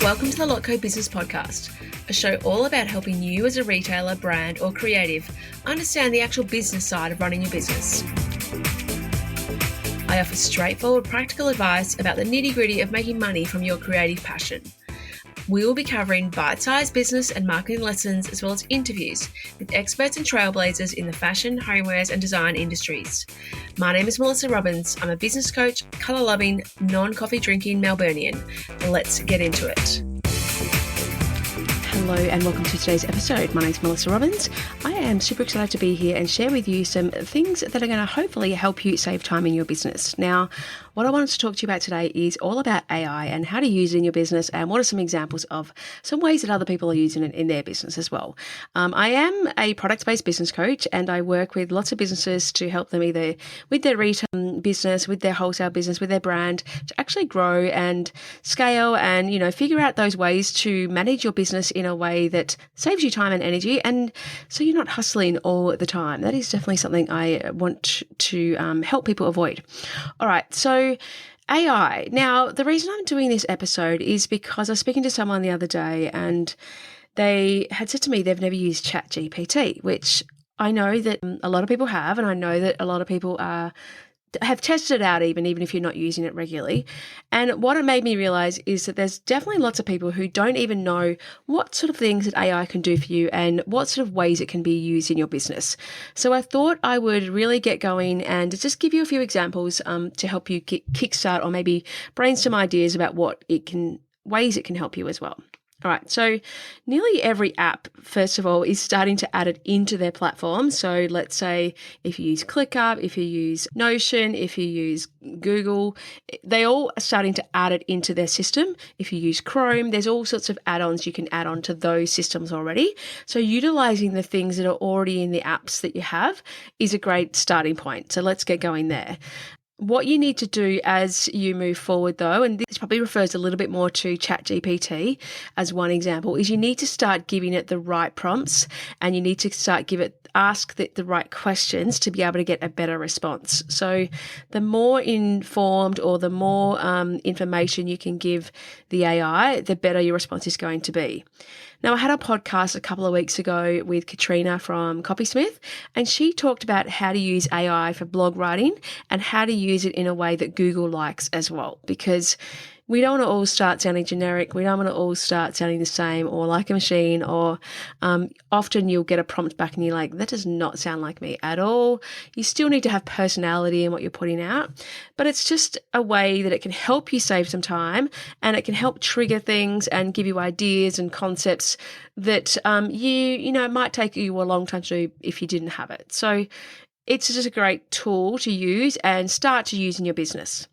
Welcome to the Lotco Business Podcast, a show all about helping you as a retailer, brand, or creative understand the actual business side of running your business. I offer straightforward, practical advice about the nitty-gritty of making money from your creative passion. We will be covering bite-sized business and marketing lessons, as well as interviews with experts and trailblazers in the fashion, homewares, and design industries. My name is Melissa Robbins. I'm a business coach, colour-loving, non-coffee drinking Melburnian. Let's get into it. Hello and welcome to today's episode. My name is Melissa Robbins. I am super excited to be here and share with you some things that are going to hopefully help you save time in your business. Now, what I wanted to talk to you about today is all about AI and how to use it in your business and what are some examples of some ways that other people are using it in their business as well. I am a product-based business coach and I work with lots of businesses to help them either with their retail business, with their wholesale business, with their brand to actually grow and scale and, figure out those ways to manage your business in a way that saves you time and energy, and so you're not hustling all the time. That is definitely something I want to help people avoid. All right, so AI. Now, the reason I'm doing this episode is because I was speaking to someone the other day and they had said to me they've never used ChatGPT, which I know that a lot of people have, and I know that a lot of people have tested it out even if you're not using it regularly. And what it made me realize is that there's definitely lots of people who don't even know what sort of things that AI can do for you and what sort of ways it can be used in your business. So I thought I would really get going and just give you a few examples to help you kickstart or maybe brainstorm ideas about ways it can help you as well. All right, so nearly every app, first of all, is starting to add it into their platform. So let's say if you use ClickUp, if you use Notion, if you use Google, they all are starting to add it into their system. If you use Chrome, there's all sorts of add-ons you can add on to those systems already. So utilizing the things that are already in the apps that you have is a great starting point. So let's get going there. What you need to do as you move forward, though, and this probably refers a little bit more to ChatGPT as one example, is you need to start giving it the right prompts and you need to ask the right questions to be able to get a better response. So the more informed or the more information you can give the AI, the better your response is going to be. Now, I had a podcast a couple of weeks ago with Katrina from Copysmith, and she talked about how to use AI for blog writing and how to use it in a way that Google likes as well, because we don't want to all start sounding generic. We don't want to all start sounding the same or like a machine, or often you'll get a prompt back and you're like, that does not sound like me at all. You still need to have personality in what you're putting out, but it's just a way that it can help you save some time and it can help trigger things and give you ideas and concepts that it might take you a long time to do if you didn't have it. So it's just a great tool to use and start to use in your business.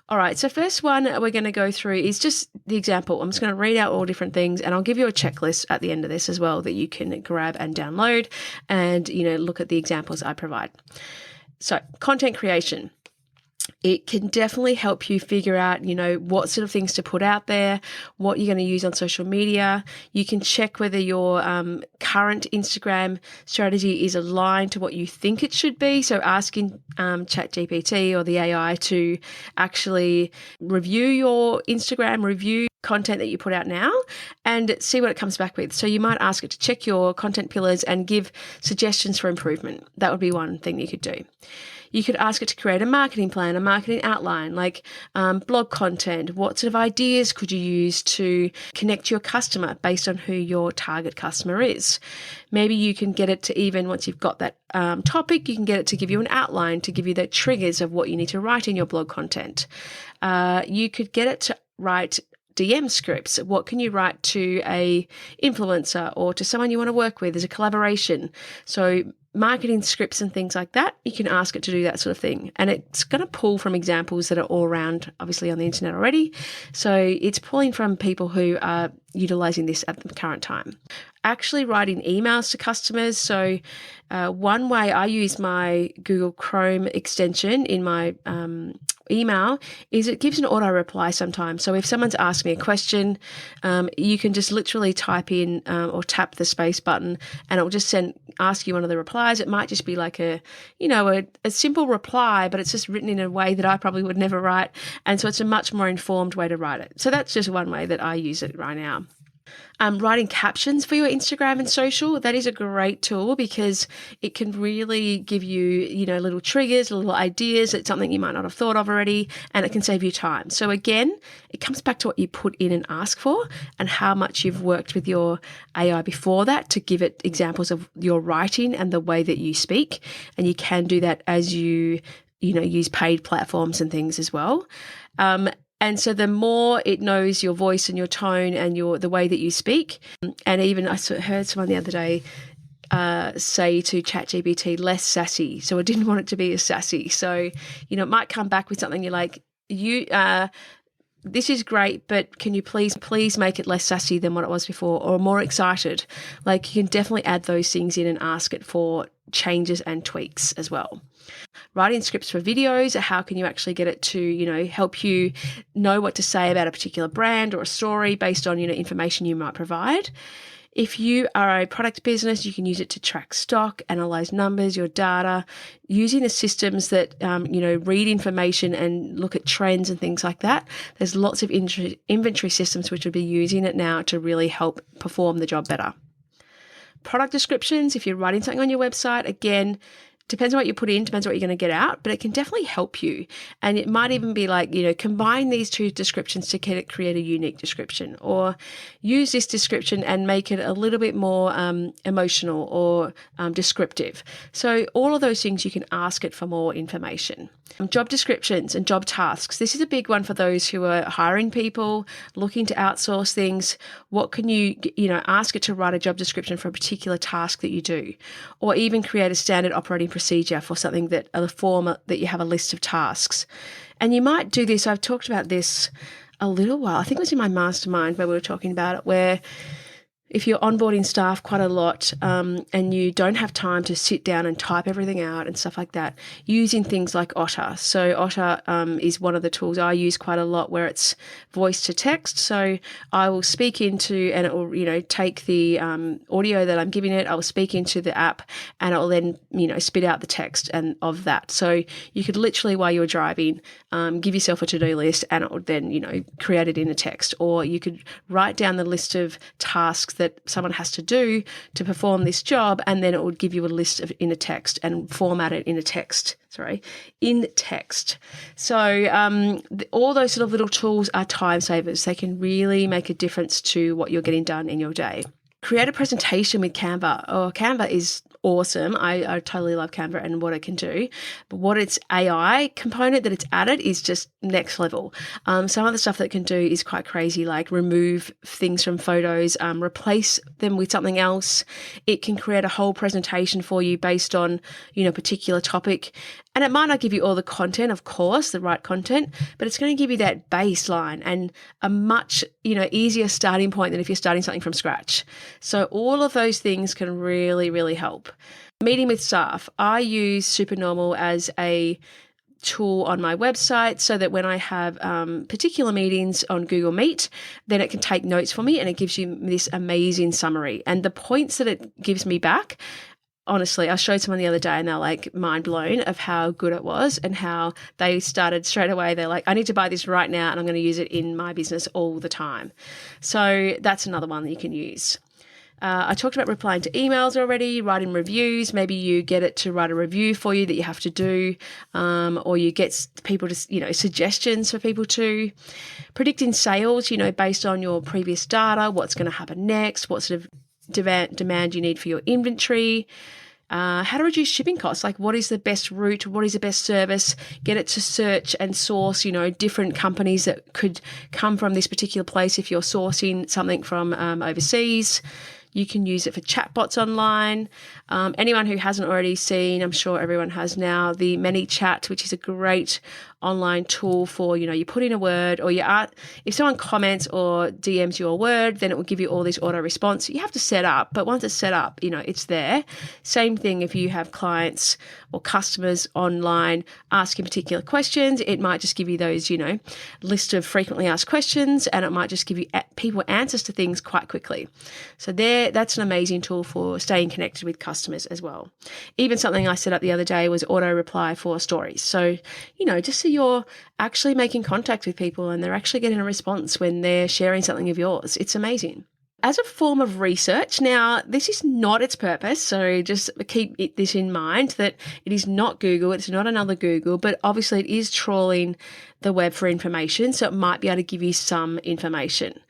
All right, so first one we're going to go through is just the example. I'm just going to read out all different things and I'll give you a checklist at the end of this as well that you can grab and download and, look at the examples I provide. So content creation. It can definitely help you figure out, what sort of things to put out there, what you're going to use on social media. You can check whether your current Instagram strategy is aligned to what you think it should be. So asking ChatGPT or the AI to actually review your Instagram, review content that you put out now and see what it comes back with. So you might ask it to check your content pillars and give suggestions for improvement. That would be one thing you could do. You could ask it to create a marketing plan, a marketing outline, like blog content. What sort of ideas could you use to connect to your customer based on who your target customer is? Maybe you can get it to even, once you've got that topic, you can get it to give you an outline, to give you the triggers of what you need to write in your blog content. You could get it to write DM scripts. What can you write to a influencer or to someone you want to work with as a collaboration? So marketing scripts and things like that, you can ask it to do that sort of thing. And it's going to pull from examples that are all around, obviously, on the internet already. So it's pulling from people who are utilizing this at the current time. Actually writing emails to customers. So one way I use my Google Chrome extension in my email is it gives an auto reply sometimes. So if someone's asked me a question, you can just literally type in or tap the space button and it will just ask you one of the replies. It might just be like a simple reply, but it's just written in a way that I probably would never write. And so it's a much more informed way to write it. So that's just one way that I use it right now. Writing captions for your Instagram and social, that is a great tool because it can really give you, little triggers, little ideas. It's something you might not have thought of already, and it can save you time. So again, it comes back to what you put in and ask for and how much you've worked with your AI before that to give it examples of your writing and the way that you speak. And you can do that as you use paid platforms and things as well. And so the more it knows your voice and your tone and the way that you speak, and even I heard someone the other day say to ChatGPT, less sassy. So I didn't want it to be as sassy. So, it might come back with something you're like, this is great, but can you please make it less sassy than what it was before or more excited? Like you can definitely add those things in and ask it for changes and tweaks as well. Writing scripts for videos, how can you actually get it to, help you know what to say about a particular brand or a story based on, information you might provide. If you are a product business, you can use it to track stock, analyze numbers, your data, using the systems that, read information and look at trends and things like that. There's lots of inventory systems which would be using it now to really help perform the job better. Product descriptions, if you're writing something on your website, again, depends on what you put in, depends on what you're going to get out, but it can definitely help you. And it might even be like, combine these two descriptions to create a unique description, or use this description and make it a little bit more emotional or descriptive. So all of those things you can ask it for more information. Job descriptions and job tasks. This is a big one for those who are hiring people, looking to outsource things. What can you ask it to write a job description for a particular task that you do, or even create a standard operating procedure for something a form that you have a list of tasks. And you might do this. I've talked about this a little while. I think it was in my mastermind where we were talking about it, where if you're onboarding staff quite a lot and you don't have time to sit down and type everything out and stuff like that, using things like Otter. So Otter is one of the tools I use quite a lot where it's voice to text. So I will speak into, and it will, take the audio that I'm giving it, I will speak into the app and it will then, spit out the text and of that. So you could literally, while you're driving, give yourself a to-do list and it would then, create it in a text. Or you could write down the list of tasks that someone has to do to perform this job, and then it would give you a list in a text and format it in text. So all those sort of little tools are time savers. They can really make a difference to what you're getting done in your day. Create a presentation with Canva. Canva is awesome. I totally love Canva and what it can do. But what its AI component that it's added is just next level. Some of the stuff that it can do is quite crazy, like remove things from photos, replace them with something else. It can create a whole presentation for you based on, a particular topic. And it might not give you all the content, of course, the right content, but it's going to give you that baseline and a much, easier starting point than if you're starting something from scratch. So all of those things can really, really help. Meeting with staff. I use Supernormal as a tool on my website so that when I have particular meetings on Google Meet, then it can take notes for me and it gives you this amazing summary. And the points that it gives me back, honestly, I showed someone the other day and they're like mind blown of how good it was and how they started straight away. They're like, I need to buy this right now and I'm going to use it in my business all the time. So that's another one that you can use. I talked about replying to emails already, writing reviews. Maybe you get it to write a review for you that you have to do, or you get people to, suggestions for people to. Predicting sales, based on your previous data, what's going to happen next, what sort of demand you need for your inventory. How to reduce shipping costs, like what is the best route, what is the best service, get it to search and source, different companies that could come from this particular place if you're sourcing something from overseas. You can use it for chatbots online. Anyone who hasn't already seen, I'm sure everyone has now, the ManyChat, which is a great online tool for, you put in a word, or if someone comments or DMs your word, then it will give you all this auto response. You have to set up, but once it's set up, it's there. Same thing if you have clients or customers online asking particular questions, it might just give you those, list of frequently asked questions, and it might just give you people answers to things quite quickly. So that's an amazing tool for staying connected with customers as well. Even something I set up the other day was auto reply for stories. So, just so you're actually making contact with people and they're actually getting a response when they're sharing something of yours. It's amazing. As a form of research, now this is not its purpose, so just keep this in mind that it is not Google, it's not another Google, but obviously it is trawling the web for information, so it might be able to give you some information.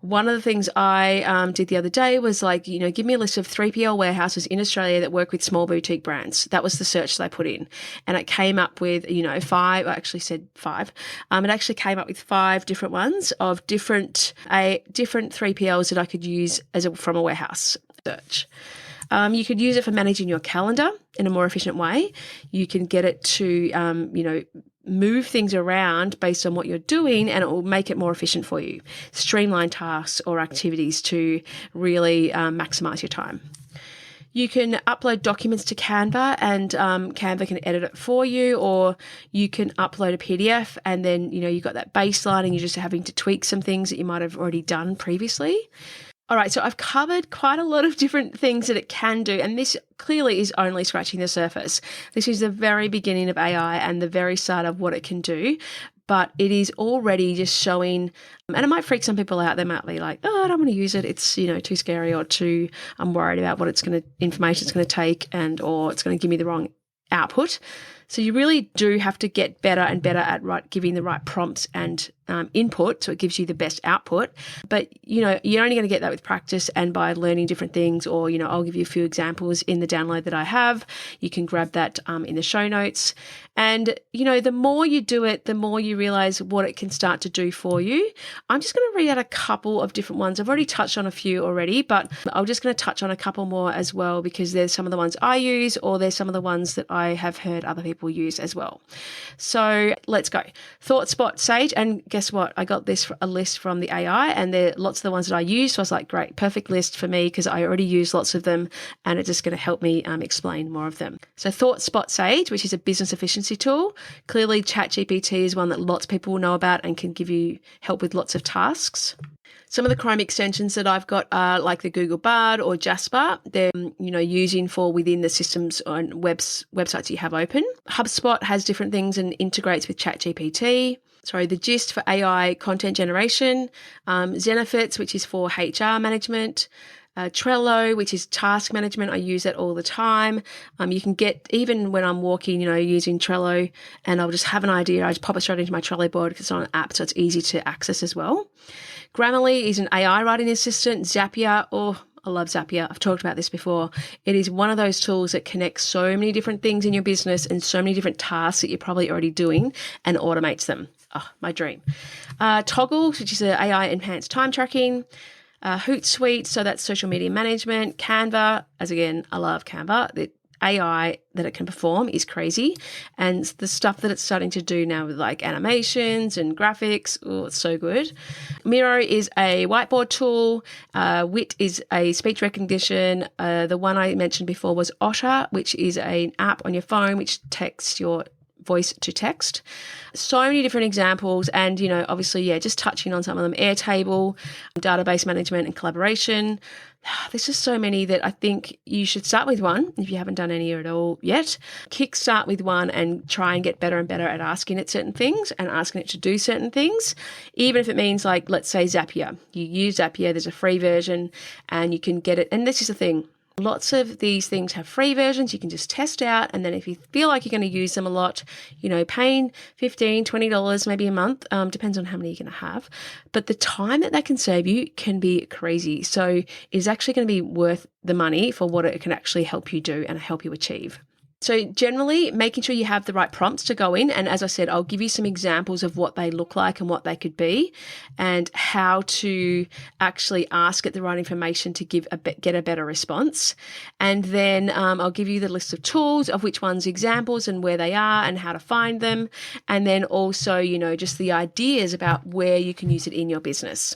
One of the things I did the other day was give me a list of 3PL warehouses in Australia that work with small boutique brands. That was the search that I put in. And it came up with, 5, I actually said 5. It actually came up with 5 different ones of different 3PLs that I could use from a warehouse search. You could use it for managing your calendar in a more efficient way. You can get it to, move things around based on what you're doing, and it will make it more efficient for you. Streamline tasks or activities to really maximize your time. You can upload documents to Canva, and Canva can edit it for you, or you can upload a PDF and then, you've got that baseline and you're just having to tweak some things that you might have already done previously. All right, so I've covered quite a lot of different things that it can do, and this clearly is only scratching the surface. This is the very beginning of AI and the very start of what it can do, but it is already just showing, and it might freak some people out. They might be like, oh, I don't want to use it. It's, too scary, or I'm worried about what information it's going to take, or it's going to give me the wrong output. So you really do have to get better and better at giving the right prompts and input, so it gives you the best output. But, you're only going to get that with practice and by learning different things, or, I'll give you a few examples in the download that I have. You can grab that in the show notes. And, the more you do it, the more you realize what it can start to do for you. I'm just going to read out a couple of different ones. I've already touched on a few already, but I'm just going to touch on a couple more as well, because there's some of the ones I use, or there's some of the ones that I have heard other people use as well. So let's go. ThoughtSpot, Sage, and guess what? I got a list from the AI, and there are lots of the ones that I use. So I was like, great, perfect list for me, because I already use lots of them, and it's just going to help me explain more of them. So ThoughtSpot, Sage, which is a business efficiency tool. Clearly, ChatGPT is one that lots of people will know about and can give you help with lots of tasks. Some of the Chrome extensions that I've got are like the Google Bard or Jasper. They're, using for within the systems and websites you have open. HubSpot has different things and integrates with ChatGPT. The Gist for AI content generation. Zenefits, which is for HR management. Trello, which is task management. I use that all the time. You can get, even when I'm walking, using Trello, and I'll just have an idea. I just pop it straight into my Trello board because it's on an app, so it's easy to access as well. Grammarly is an AI writing assistant. Zapier, I love Zapier. I've talked about this before. It is one of those tools that connects so many different things in your business and so many different tasks that you're probably already doing and automates them. Oh, my dream. Toggle, which is an AI enhanced time tracking. Hootsuite, so that's social media management. Canva, as again, I love Canva. The AI that it can perform is crazy. And the stuff that it's starting to do now with like animations and graphics, it's so good. Miro is a whiteboard tool. Wit is a speech recognition. The one I mentioned before was Otter, which is an app on your phone which texts your voice to text. So many different examples, and obviously, just touching on some of them. Airtable, database management and collaboration. There's just so many that I think you should start with one if you haven't done any at all yet. Kickstart with one and try and get better and better at asking it certain things and asking it to do certain things, even if it means, like, let's say Zapier. You use Zapier, there's a free version and you can get it. And this is the thing. Lots of these things have free versions you can just test out, and then if you feel like you're going to use them a lot, paying $15, $20 maybe a month, depends on how many you're going to have. But the time that can save you can be crazy. So it's actually going to be worth the money for what it can actually help you do and help you achieve. So generally making sure you have the right prompts to go in. And as I said, I'll give you some examples of what they look like and what they could be and how to actually ask it the right information to get a better response. And then I'll give you the list of tools of which ones examples and where they are and how to find them. And then also, just the ideas about where you can use it in your business.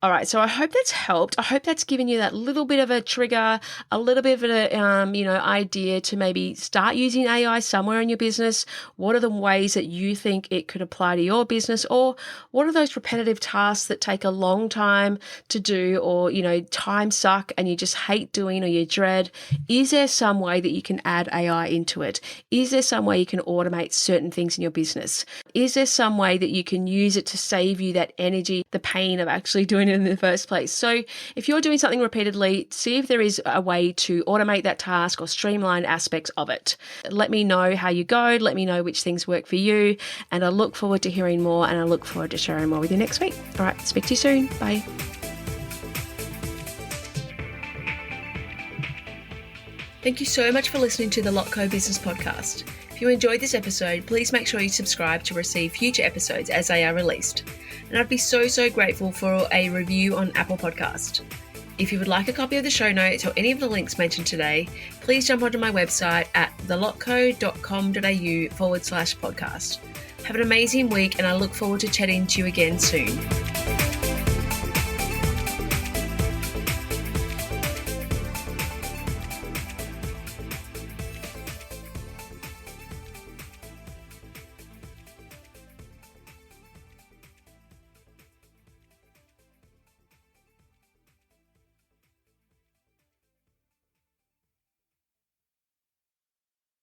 All right, so I hope that's helped. I hope that's given you that little bit of a trigger, a little bit of an idea to maybe start using AI somewhere in your business. What are the ways that you think it could apply to your business, or what are those repetitive tasks that take a long time to do, or time suck and you just hate doing or you dread? Is there some way that you can add AI into it? Is there some way you can automate certain things in your business? Is there some way that you can use it to save you that energy, the pain of actually doing it in the first place? So if you're doing something repeatedly, see if there is a way to automate that task or streamline aspects of it. Let me know how you go. Let me know which things work for you. And I look forward to hearing more, and I look forward to sharing more with you next week. All right, speak to you soon. Bye. Thank you so much for listening to the Lotco Business Podcast. If you enjoyed this episode, please make sure you subscribe to receive future episodes as they are released. And I'd be so grateful for a review on Apple Podcast. If you would like a copy of the show notes or any of the links mentioned today, please jump onto my website at thelotco.com.au/podcast. Have an amazing week, and I look forward to chatting to you again soon.